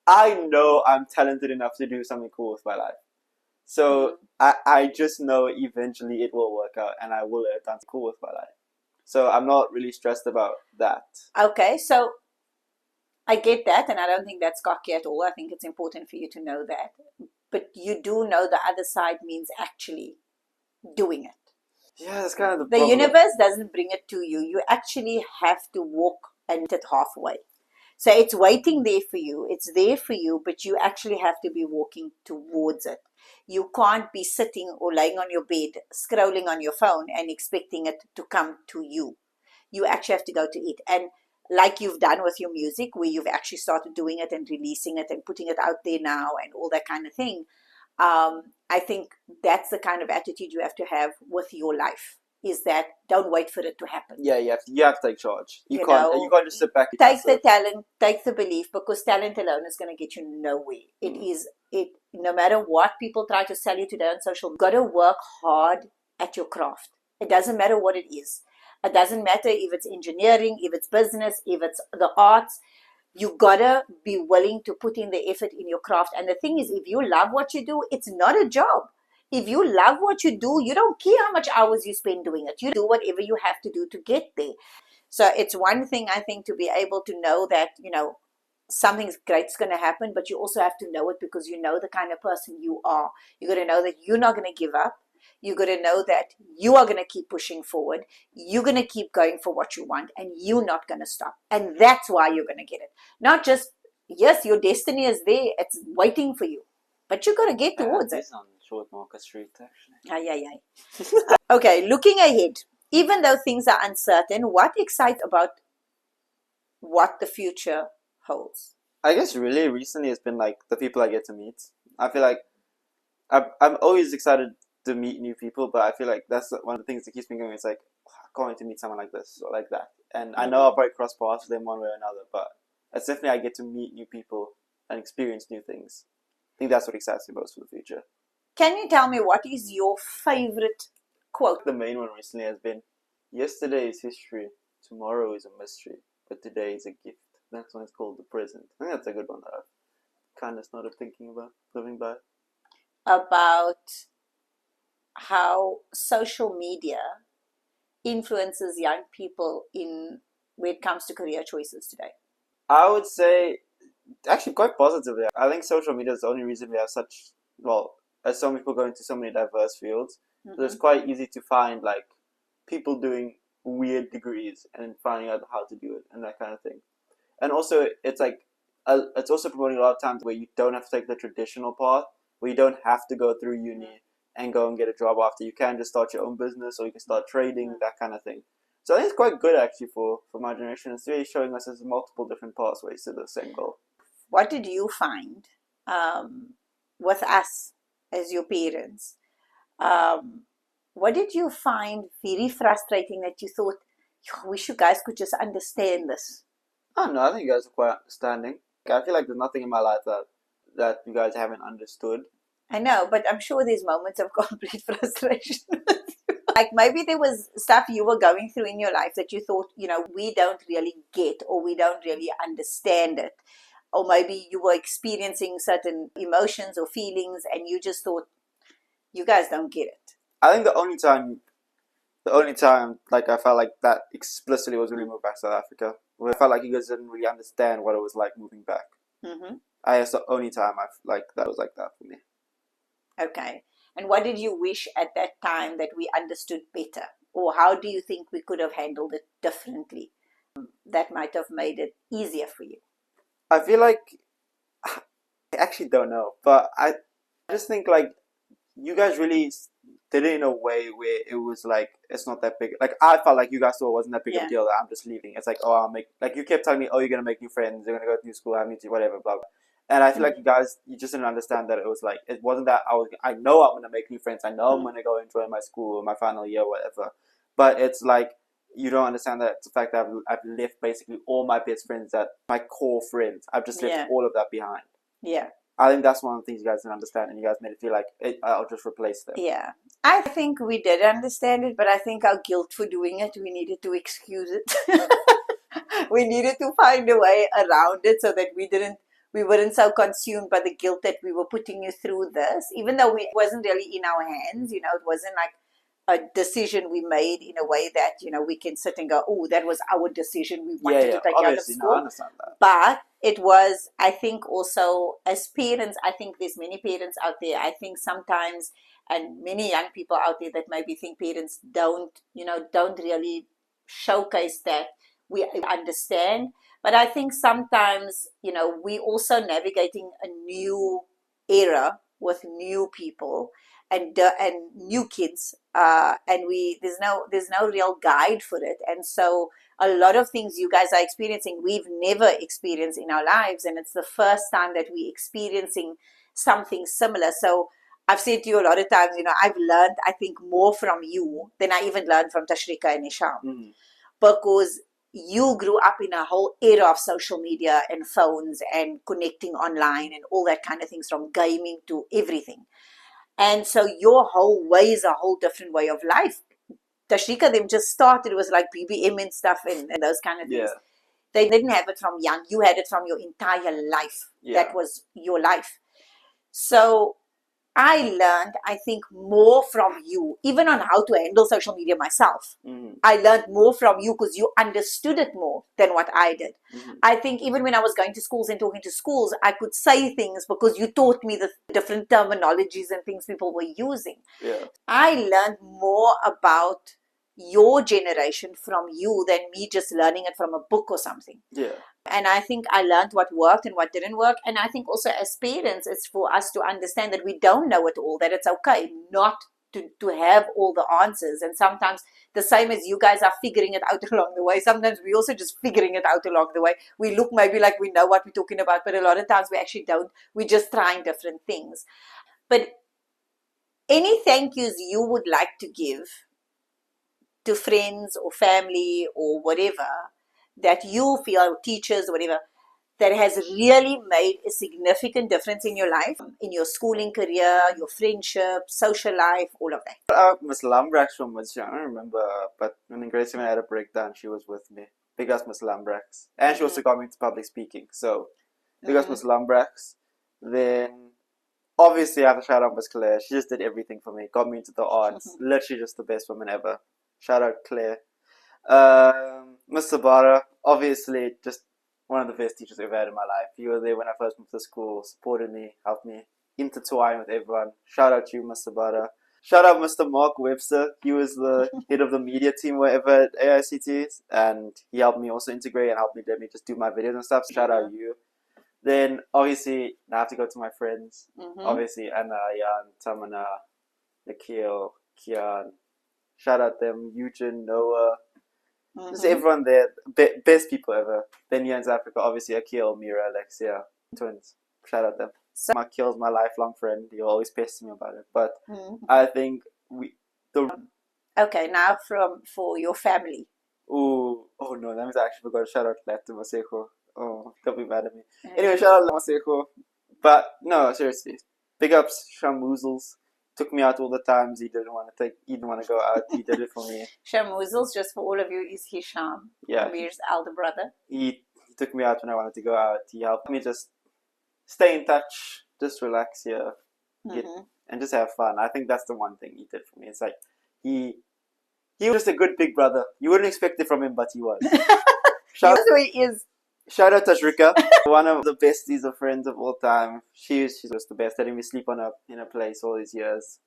I know I'm talented enough to do something cool with my life. So I just know eventually it will work out and I will have done something cool with my life. So I'm not really stressed about that. Okay, so I get that, and I don't think that's cocky at all. I think it's important for you to know that. but you do know the other side means actually doing it. Yeah, that's kind of the The problem. universe doesn't bring it to you. You actually have to walk and meet it halfway. So it's waiting there for you. It's there for you, but you actually have to be walking towards it. You can't be sitting or laying on your bed, scrolling on your phone and expecting it to come to you. You actually have to go to it. And like you've done with your music, where you've actually started doing it and releasing it and putting it out there now and all that kind of thing, I think that's the kind of attitude you have to have with your life, is that don't wait for it to happen. Yeah, you have to take charge. You know, can't just sit back. Take the talent, take the belief, because talent alone is going to get you nowhere. No matter what people try to sell you today on social, you've got to work hard at your craft. It doesn't matter what it is. It doesn't matter if it's engineering, if it's business, if it's the arts. You gotta be willing to put in the effort in your craft. And the thing is, if you love what you do, it's not a job. If you love what you do, you don't care how much hours you spend doing it. You do whatever you have to do to get there. So it's one thing, I think, to be able to know that, something great's going to happen, but you also have to know it because you know the kind of person you are. You got to know that you're not going to give up. You got to know that you are going to keep pushing forward. You're going to keep going for what you want, and you're not going to stop. And that's why you're going to get it. Not just, yes, your destiny is there. It's waiting for you, but you got to get towards it. On Short Market Street, actually. Okay, looking ahead, even though things are uncertain, what excites about what the future holds? I guess really recently it's been like the people I get to meet. I feel like I'm always excited to meet new people, but I feel like that's one of the things that keeps me going. It's like, I can't wait to meet someone like this or like that. And I know I'll probably cross paths with them one way or another, but it's definitely I get to meet new people and experience new things. I think that's what excites me most for the future. Can you tell me what is your favorite quote? The main one recently has been, yesterday is history, tomorrow is a mystery, but today is a gift. That's why it's called the present. I think that's a good one that I've kind of started thinking about, living by. About how social media influences young people in when it comes to career choices today. I would say, actually, quite positively. I think social media is the only reason we have as so many people go into so many diverse fields. So it's quite easy to find like people doing weird degrees and finding out how to do it and that kind of thing. And also, it's like it's also promoting a lot of times where you don't have to take the traditional path, where you don't have to go through uni and go and get a job after. You can just start your own business, or you can start trading, that kind of thing. So I think it's quite good actually for my generation. It's really showing us there's multiple different pathways to the same goal. What did you find with us as your parents? What did you find very frustrating that you thought, I wish you guys could just understand this? Oh no, I think you guys are quite understanding. I feel like there's nothing in my life that you guys haven't understood. I know, but I'm sure there's moments of complete frustration. Like maybe there was stuff you were going through in your life that you thought, we don't really get, or we don't really understand it. Or maybe you were experiencing certain emotions or feelings and you just thought, you guys don't get it. I think the only time like I felt like that explicitly was when we moved back to South Africa, where I felt like you guys didn't really understand what it was like moving back. That's the only time that was like that for me. Okay. And what did you wish at that time that we understood better? Or how do you think we could have handled it differently that might have made it easier for you? I feel like I actually don't know, but I just think like you guys really did it in a way where it was like it's not that big. Like I felt like you guys thought it wasn't that big of a deal that I'm just leaving. It's like, oh, I'll make, like you kept telling me, oh, you're gonna make new friends, you're gonna go to new school, have new whatever, blah blah. And I feel like you just didn't understand that it was like it wasn't that I know I'm gonna make new friends, I know I'm gonna go enjoy my school, my final year, whatever. But it's like you don't understand that it's the fact that I've left basically all my best friends, that my core friends. I've just left all of that behind. Yeah. I think that's one of the things you guys didn't understand, and you guys made it feel like I'll just replace them. Yeah. I think we did understand it, but I think our guilt for doing it, we needed to excuse it. We needed to find a way around it so that we weren't so consumed by the guilt that we were putting you through this, even though it wasn't really in our hands. It wasn't like a decision we made in a way that, we can sit and go, oh, that was our decision. We wanted to take you out of school. No, I understand that. But it was, I think, also as parents, I think there's many parents out there. I think sometimes, and many young people out there that maybe think parents don't really showcase that we understand. But I think sometimes, we also navigating a new era with new people and new kids, and there's no real guide for it, and so a lot of things you guys are experiencing we've never experienced in our lives, and it's the first time that we're experiencing something similar. So I've said to you a lot of times, I've learned, I think, more from you than I even learned from Tashrika and Isham, because you grew up in a whole era of social media and phones and connecting online and all that kind of things, from gaming to everything. And so your whole way is a whole different way of life. Tashrika, them just started, it was like BBM and stuff and those kind of things. Yeah. They didn't have it from young. You had it from your entire life. Yeah. That was your life. So I learned, I think, more from you, even on how to handle social media myself. I learned more from you because you understood it more than what I did. I think even when I was going to schools and talking to schools, I could say things because you taught me the different terminologies and things people were using. Yeah. I learned more about your generation from you than me just learning it from a book or something. Yeah. And I think I learned what worked and what didn't work. And I think also as parents, it's for us to understand that we don't know it all, that it's okay not to have all the answers. And sometimes the same as you guys are figuring it out along the way, sometimes we also just figuring it out along the way. We look maybe like we know what we're talking about, but a lot of times we actually don't. We're just trying different things. But any thank yous you would like to give to friends or family or whatever that you feel, teachers, whatever, that has really made a significant difference in your life, in your schooling career, your friendship, social life, all of that? Miss Lambrax from was young, I don't remember, but when in grade 7 I had a breakdown, she was with me. Big us Miss Lambrax. And she also got me into public speaking, so big us Miss Lambrax. Then obviously I have to shout out Miss Claire. She just did everything for me, got me into the arts. Literally just the best woman ever. Shout out Claire. Miss Sabara, obviously just one of the best teachers I've ever had in my life. You were there when I first moved to school, supported me, helped me intertwine with everyone. Shout out to you, Mr. Sabara. Shout out Mr. Mark Webster. He was the head of the media team wherever at AICT, and he helped me also integrate and helped me let me just do my videos and stuff. Shout out you. Then obviously I have to go to my friends. Obviously Anna, Jan, Tamana, Nikhil, Kian. Shout out them, Eugene, Noah. Just everyone there, best people ever. Then here in South Africa, obviously Akil, Mira, Alexia, twins. Shout out them. So, Akil's my lifelong friend. He'll always pester me about it. But I think Okay, now for your family. Oh no, that means I actually forgot to shout out to Maseko. Oh, don't be mad at me. Anyway, shout out to Maseko. But no, seriously, big ups, Shamoozles. Took me out all the times he didn't want to go out. He did it for me. Shamoozles, just for all of you, is Hisham, Ameer's elder brother. He took me out when I wanted to go out. He helped me just stay in touch, just relax here, and just have fun. I think that's the one thing he did for me. It's like he was just a good big brother. You wouldn't expect it from him, but he was. That's who he is. Shout out Tashrika, one of the besties of friends of all time. She was the best, letting me sleep in a place all these years.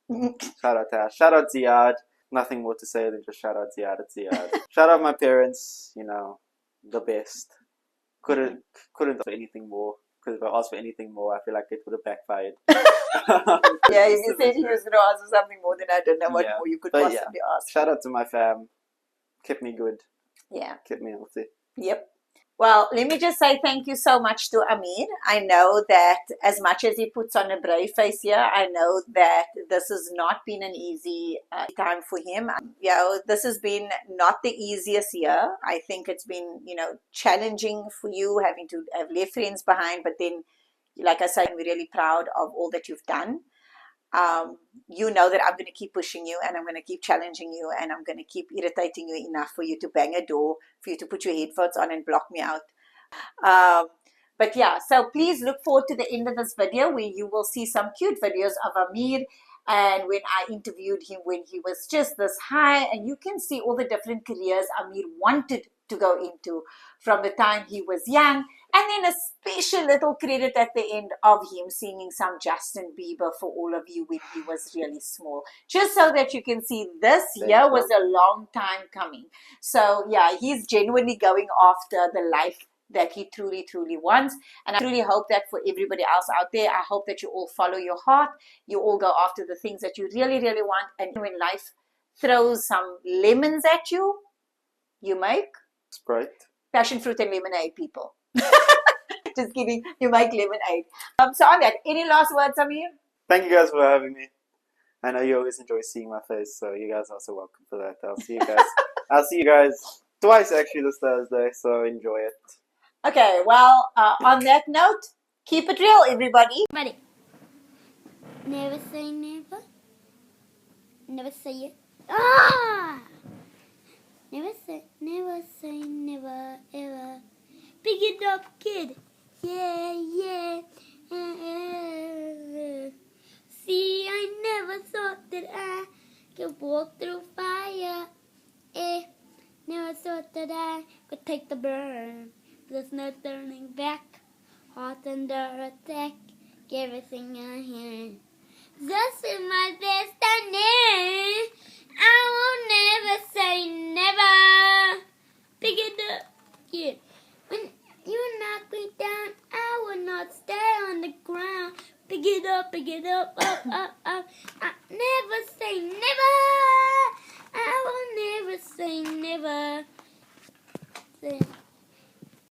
Shout out to her. Shout out Ziad. Nothing more to say than just shout out Ziad. It's Ziad. Shout out my parents. The best. Couldn't ask for anything more. Because if I asked for anything more, I feel like it would have backfired. Yeah, if you said he was going to ask for something more, then I don't know what more you could possibly ask. Shout out to my fam. Kept me good. Yeah. Kept me healthy. Yep. Well, let me just say thank you so much to Ameer. I know that as much as he puts on a brave face here, I know that this has not been an easy time for him. This has been not the easiest year. I think it's been, challenging for you, having to have left friends behind. But then, like I said, I'm really proud of all that you've done. You know that I'm going to keep pushing you, and I'm going to keep challenging you, and I'm going to keep irritating you enough for you to bang a door, for you to put your headphones on and block me out. But yeah, so please look forward to the end of this video where you will see some cute videos of Ameer, and when I interviewed him when he was just this high, and you can see all the different careers Ameer wanted to go into from the time he was young And then a special little credit at the end of him singing some Justin Bieber for all of you when he was really small. Just so that you can see this year was a long time coming. So yeah, he's genuinely going after the life that he truly, truly wants. And I truly hope that for everybody else out there, I hope that you all follow your heart. You all go after the things that you really, really want. And when life throws some lemons at you, you make Sprite. passion fruit and lemonade, people. Just kidding. You make lemonade. So on that, any last words, Ameer? Thank you guys for having me. I know you always enjoy seeing my face, so you guys are also welcome for that. I'll see you guys. I'll see you guys twice actually this Thursday, so enjoy it. Okay, well, on that note, keep it real, everybody. Ready. Never say never. Never say it. Ah! Never say never, ever. Pick it up, kid. Yeah, yeah. See, I never thought that I could walk through fire. Never thought that I could take the burn. There's no turning back. Heart under attack. Everything I hear. Just in my destiny. I will never say never. Pick it up, kid. When you knock me down, I will not stay on the ground. Pick it up, up, up, up. I never say never.